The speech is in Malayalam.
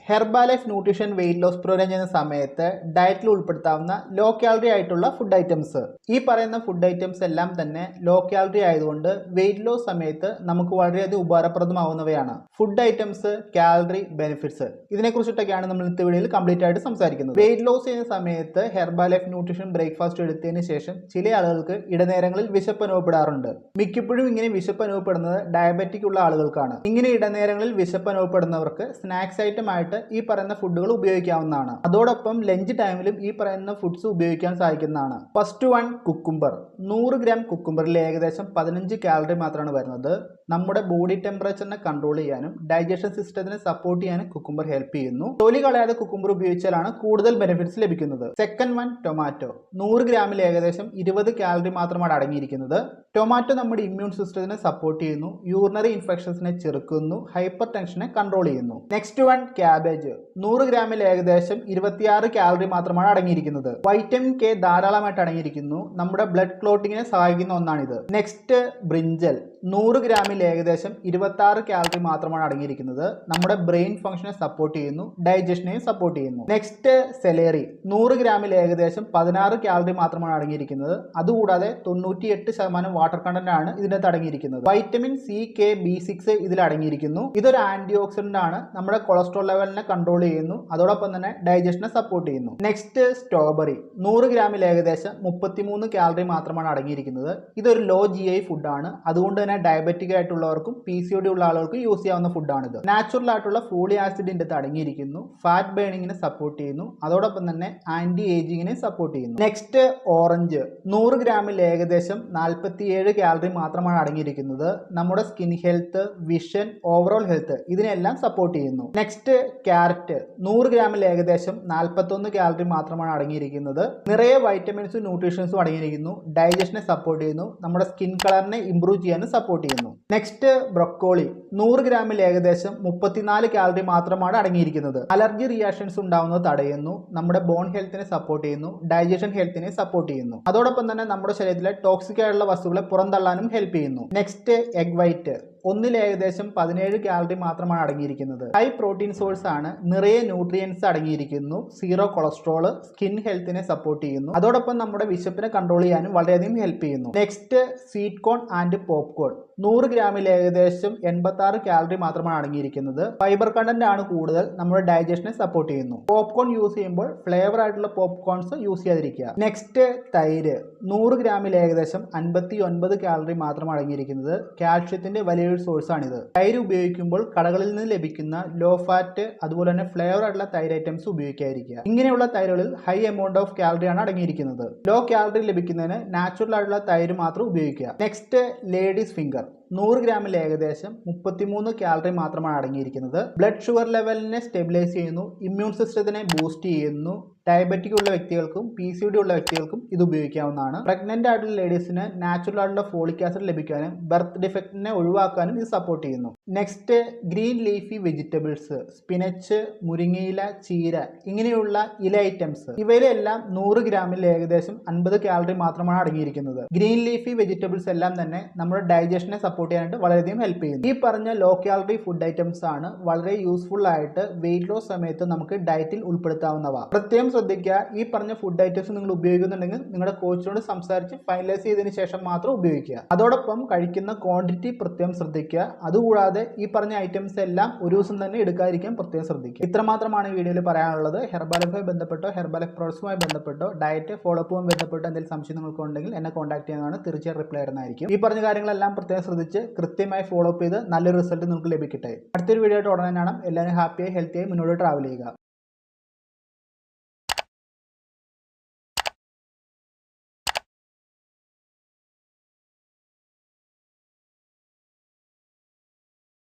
Herbalife nutrition weight loss program ചെയ്യുന്ന സമയത്ത് ഡയറ്റിൽ ഉൾപ്പെടുത്താവുന്ന ലോ കാലറി ആയിട്ടുള്ള ഫുഡ് ഐറ്റംസ്. ഈ പറയുന്ന ഫുഡ് ഐറ്റംസ് എല്ലാം തന്നെ ലോ കാലറി ആയതുകൊണ്ട് വെയിറ്റ് ലോസ് സമയത്ത് നമുക്ക് വളരെയധികം ഉപകാരപ്രദമാവുന്നവയാണ്. ഫുഡ് ഐറ്റംസ്, കാലറി, ബെനിഫിറ്റ്സ്, ഇതിനെക്കുറിച്ചിട്ടൊക്കെയാണ് നമ്മൾ ഇന്നത്തെ വീഡിയോയിൽ കംപ്ലീറ്റ് ആയിട്ട് സംസാരിക്കുന്നത്. വെയിറ്റ് ലോസ് ചെയ്യുന്ന സമയത്ത് ഹെർബാലൈഫ് ന്യൂട്രീഷൻ ബ്രേക്ക്ഫാസ്റ്റ് എടുത്തതിന് ശേഷം ചില ആളുകൾക്ക് ഇടനേരങ്ങളിൽ വിശപ്പ് അനുഭവപ്പെടാറുണ്ട്. മിക്കപ്പോഴും ഇങ്ങനെ വിശപ്പ് അനുഭവപ്പെടുന്നത് ഡയബറ്റിക് ഉള്ള ആളുകൾക്കാണ്. ഇങ്ങനെ ഇടനേരങ്ങളിൽ വിശപ്പ് അനുഭവപ്പെടുന്നവർക്ക് സ്നാക്സ് ഐറ്റം ആയിട്ട് ഈ പറയുന്ന ഫുഡുകൾ ഉപയോഗിക്കാവുന്നതാണ്. അതോടൊപ്പം ലഞ്ച് ടൈമിലും ഈ പറയുന്ന ഫുഡ്സ് ഉപയോഗിക്കാൻ സാധിക്കുന്നതാണ്. First one, cucumber. 100 ഗ്രാം കുക്കുംബറിൽ ഏകദേശം 15 കാലറി മാത്രമാണ് വരുന്നത്. നമ്മുടെ ബോഡി ടെമ്പറേച്ചറിനെ കൺട്രോൾ ചെയ്യാനും ഡൈജഷൻ സിസ്റ്റത്തിനെ സപ്പോർട്ട് ചെയ്യാനും കുക്കുംബർ ഹെൽപ്പ് ചെയ്യുന്നു. തൊലി കളയാതെ കുക്കുംബർ ഉപയോഗിച്ചാലാണ് കൂടുതൽ ബെനിഫിറ്റ്സ് ലഭിക്കുന്നത്. Second one, tomato. 100 ഗ്രാമിൽ ഏകദേശം 20 കാലറി മാത്രമാണ് അടങ്ങിയിരിക്കുന്നത്. ടൊമാറ്റോ നമ്മുടെ ഇമ്മ്യൂൺ സിസ്റ്റത്തിനെ സപ്പോർട്ട് ചെയ്യുന്നു, യൂറിനറി ഇൻഫെക്ഷൻസിനെ ചെറുക്കുന്നു, ഹൈപ്പർ ടെൻഷനെ കൺട്രോൾ ചെയ്യുന്നു. Next one, cabbage. 100 ഗ്രാമിൽ ഏകദേശം 26 കാലറി മാത്രമാണ് അടങ്ങിയിരിക്കുന്നത്. വൈറ്റമിൻ കെ ധാരാളമായിട്ട് അടങ്ങിയിരിക്കുന്നു. നമ്മുടെ ബ്ലഡ് ക്ലോട്ടിങ്ങിനെ സഹായിക്കുന്ന ഒന്നാണിത്. നെക്സ്റ്റ്, ബ്രിഞ്ചൽ. 100 ഗ്രാമിൽ ഏകദേശം 26 കാലറി മാത്രമാണ് അടങ്ങിയിരിക്കുന്നത്. നമ്മുടെ ബ്രെയിൻ ഫംഗ്ഷനെ സപ്പോർട്ട് ചെയ്യുന്നു, ഡൈജഷനെയും സപ്പോർട്ട് ചെയ്യുന്നു. നെക്സ്റ്റ്, സെലേറി. 100 ഗ്രാമിൽ ഏകദേശം 16 കാലറി മാത്രമാണ് അടങ്ങിയിരിക്കുന്നത്. അതുകൂടാതെ 98% വാട്ടർ കണ്ടന്റ് ആണ് ഇതിനകത്ത് അടങ്ങിയിരിക്കുന്നത്. വൈറ്റമിൻ സി, കെ, B6 ഇതിൽ അടങ്ങിയിരിക്കുന്നു. ഇതൊരു ആന്റി ഓക്സിഡന്റ് ആണ്, നമ്മുടെ കൊളസ്ട്രോൾ ലെവലിനെ കൺട്രോൾ ചെയ്യുന്നു, അതോടൊപ്പം തന്നെ ഡൈജഷനെ സപ്പോർട്ട് ചെയ്യുന്നു. Next, strawberry. 100 ഗ്രാമിൽ ഏകദേശം 33 കാലറി മാത്രമാണ് അടങ്ങിയിരിക്കുന്നത്. ഇതൊരു ലോ GI ഫുഡാണ്, അതുകൊണ്ട് തന്നെ ഡയബറ്റിക് ആയിട്ടുള്ളവർക്കും PCOD ഉള്ള ആളുകൾക്കും യൂസ് ചെയ്യാവുന്ന ഫുഡാണിത്. നാച്ചുറൽ ആയിട്ടുള്ള ഫോളിക് ആസിഡിന്റെ അടങ്ങിയിരിക്കുന്നു, ഫാറ്റ് ബേണിങ്ങിനെ സപ്പോർട്ട് ചെയ്യുന്നു, അതോടൊപ്പം തന്നെ ആന്റി ഏജിങ്ങിനെ സപ്പോർട്ട് ചെയ്യുന്നു. Next, orange. 100 ഗ്രാമിൽ ഏകദേശം 47 കാലറി മാത്രമാണ് അടങ്ങിയിരിക്കുന്നത്. നമ്മുടെ skin health, vision, overall health ഇതിനെല്ലാം സപ്പോർട്ട് ചെയ്യുന്നു. Next, carrot. 100 ഗ്രാമിൽ ഏകദേശം 41 കാലറി മാത്രമാണ് അടങ്ങിയിരിക്കുന്നത്. നിറയെ വൈറ്റമിൻസും ന്യൂട്രീഷൻസും അടങ്ങിയിരിക്കുന്നു, ഡൈജഷനെ സപ്പോർട്ട് ചെയ്യുന്നു, നമ്മുടെ സ്കിൻ കളറിനെ ഇംപ്രൂവ് ചെയ്യാനും സപ്പോർട്ട് ചെയ്യുന്നു. Next, broccoli. 100 ഗ്രാമിൽ ഏകദേശം 34 കാലറി മാത്രമാണ് അടങ്ങിയിരിക്കുന്നത്. അലർജി റിയാക്ഷൻസ് ഉണ്ടാവുന്നത് തടയുന്നു, നമ്മുടെ ബോൺ ഹെൽത്തിനെ സപ്പോർട്ട് ചെയ്യുന്നു, ഡൈജഷൻ ഹെൽത്തിനെ സപ്പോർട്ട് ചെയ്യുന്നു. അതോടൊപ്പം തന്നെ നമ്മുടെ ശരീരത്തിലെ ടോക്സിക് ആയിട്ടുള്ള വസ്തുക്കളെ പുറന്തള്ളാനും ഹെൽപ്പ് ചെയ്യുന്നു. Next, egg white. ഒന്നിൽ ഏകദേശം 17 കാലറി മാത്രമാണ് അടങ്ങിയിരിക്കുന്നത്. ഹൈ പ്രോട്ടീൻ സോഴ്സ് ആണ്, നിറയെ ന്യൂട്രിയൻസ് അടങ്ങിയിരിക്കുന്നു, സീറോ കൊളസ്ട്രോൾ, സ്കിൻ ഹെൽത്തിനെ സപ്പോർട്ട് ചെയ്യുന്നു, അതോടൊപ്പം നമ്മുടെ വിശപ്പിനെ കൺട്രോൾ ചെയ്യാനും വളരെയധികം ഹെൽപ്പ് ചെയ്യുന്നു. Next, sweet corn and popcorn. 100 ഗ്രാമിൽ ഏകദേശം 86 കാലറി മാത്രമാണ് അടങ്ങിയിരിക്കുന്നത്. ഫൈബർ കണ്ടന്റ് ആണ് കൂടുതൽ, നമ്മുടെ ഡൈജഷനെ സപ്പോർട്ട് ചെയ്യുന്നു. പോപ്കോൺ യൂസ് ചെയ്യുമ്പോൾ ഫ്ലേവർ ആയിട്ടുള്ള പോപ്കോൺസ് യൂസ് ചെയ്യാതിരിക്കുക. നെക്സ്റ്റ്, തൈര്. 100 ഗ്രാമിൽ ഏകദേശം 59 കാലറി മാത്രമാണ് അടങ്ങിയിരിക്കുന്നത്. കാൽഷ്യത്തിന്റെ വലിയ സോഴ്സ് ആണിത്. തൈര് ഉപയോഗിക്കുമ്പോൾ കടകളിൽ നിന്ന് ലഭിക്കുന്ന ലോ ഫാറ്റ് അതുപോലെ തന്നെ ഫ്ലേവർ ആയിട്ടുള്ള തൈര് ഐറ്റംസ് ഉപയോഗിക്കാതിരിക്കുക. ഇങ്ങനെയുള്ള തൈരുകളിൽ ഹൈ എമൗണ്ട് ഓഫ് കാലറി ആണ് അടങ്ങിയിരിക്കുന്നത്. ലോ കാലറി ലഭിക്കുന്നതിന് നാച്ചുറൽ ആയിട്ടുള്ള തൈര് മാത്രം ഉപയോഗിക്കുക. Next, ladies finger. 100 ഗ്രാമിൽ ഏകദേശം 33 കാലറി മാത്രമാണ് അടങ്ങിയിരിക്കുന്നത്. ബ്ലഡ് ഷുഗർ ലെവലിനെ സ്റ്റെബിലൈസ് ചെയ്യുന്നു, ഇമ്മ്യൂൺ സിസ്റ്റത്തിനെ ബൂസ്റ്റ് ചെയ്യുന്നു. ഡയബറ്റിക് ഉള്ള വ്യക്തികൾക്കും PCOD ഉള്ള വ്യക്തികൾക്കും ഇത് ഉപയോഗിക്കാവുന്നതാണ്. പ്രഗ്നന്റ് ആയിട്ടുള്ള ലേഡീസിന് നാച്ചുറൽ ആയിട്ടുള്ള ഫോളിക് ആസിഡ് ലഭിക്കാനും ബർത്ത് ഡിഫക്റ്റിനെ ഒഴിവാക്കാനും ഇത് സപ്പോർട്ട് ചെയ്യുന്നു. Next, green leafy vegetables. Spinach, മുരിങ്ങയില, ചീര ഇങ്ങനെയുള്ള ഇല ഐറ്റംസ് ഇവയിലെല്ലാം 100 ഗ്രാമിൽ ഏകദേശം 50 കാലറി മാത്രമാണ് അടങ്ങിയിരിക്കുന്നത്. ഗ്രീൻ ലീഫി വെജിറ്റബിൾസ് എല്ലാം തന്നെ നമ്മുടെ ഡൈജഷനെ സപ്പോർട്ട് ചെയ്യാനായിട്ട് വളരെയധികം ഹെൽപ്പ് ചെയ്യുന്നു. ഈ പറഞ്ഞ ലോ കാലറി ഫുഡ് ഐറ്റംസ് ആണ് വളരെ യൂസ്ഫുൾ ആയിട്ട് വെയിറ്റ് ലോസ് സമയത്ത് നമുക്ക് ഡയറ്റിൽ ഉൾപ്പെടുത്താവുന്നവ. പ്രത്യേകം ശ്രദ്ധിക്കുക, ഈ പറഞ്ഞ ഫുഡ് ഐറ്റംസ് നിങ്ങൾ ഉപയോഗിക്കുന്നുണ്ടെങ്കിൽ നിങ്ങളുടെ കോച്ചിനോട് സംസാരിച്ച് ഫൈനലൈസ് ചെയ്തതിനു ശേഷം മാത്രം ഉപയോഗിക്കുക. അതോടൊപ്പം കഴിക്കുന്ന ക്വാണ്ടിറ്റി പ്രത്യേകം ശ്രദ്ധിക്കുക. അതുകൂടാതെ ഈ പറഞ്ഞ ഐറ്റംസ് എല്ലാം ഒരു ദിവസം തന്നെ എടുക്കാതിരിക്കാൻ പ്രത്യേകം ശ്രദ്ധിക്കുക. ഇത്രമാത്രമാണ് ഈ വീഡിയോയിൽ പറയാനുള്ളത്. ഹെർബാലൈഫുമായി ബന്ധപ്പെട്ടോ ഹെർബാലൈഫ് പ്രോഡക്ട്സുമായി ബന്ധപ്പെട്ടോ ഡയറ്റ് ഫോളോ അപ്പുമായി ബന്ധപ്പെട്ടോ എന്തെങ്കിലും സംശയം നിങ്ങൾക്ക് ഉണ്ടെങ്കിൽ എന്നെ കോൺടാക്ട് ചെയ്യുന്നതാണ്, തീർച്ചയായും റിപ്ലൈ ആയിരുന്നായിരിക്കും. ഈ പറഞ്ഞ കാര്യങ്ങളെല്ലാം പ്രത്യേകം ശ്രദ്ധിച്ച് കൃത്യമായി ഫോളോ അപ്പ് ചെയ്ത് നല്ലൊരു റിസൾട്ട് നിങ്ങൾക്ക് ലഭിക്കട്ടെ. അടുത്തൊരു വീഡിയോ ആയിട്ട് ഉടനെ കാണാം. എല്ലാവരും ഹാപ്പിയായി ഹെൽത്തിയായി മുന്നോട്ട് ട്രാവൽ ചെയ്യുക.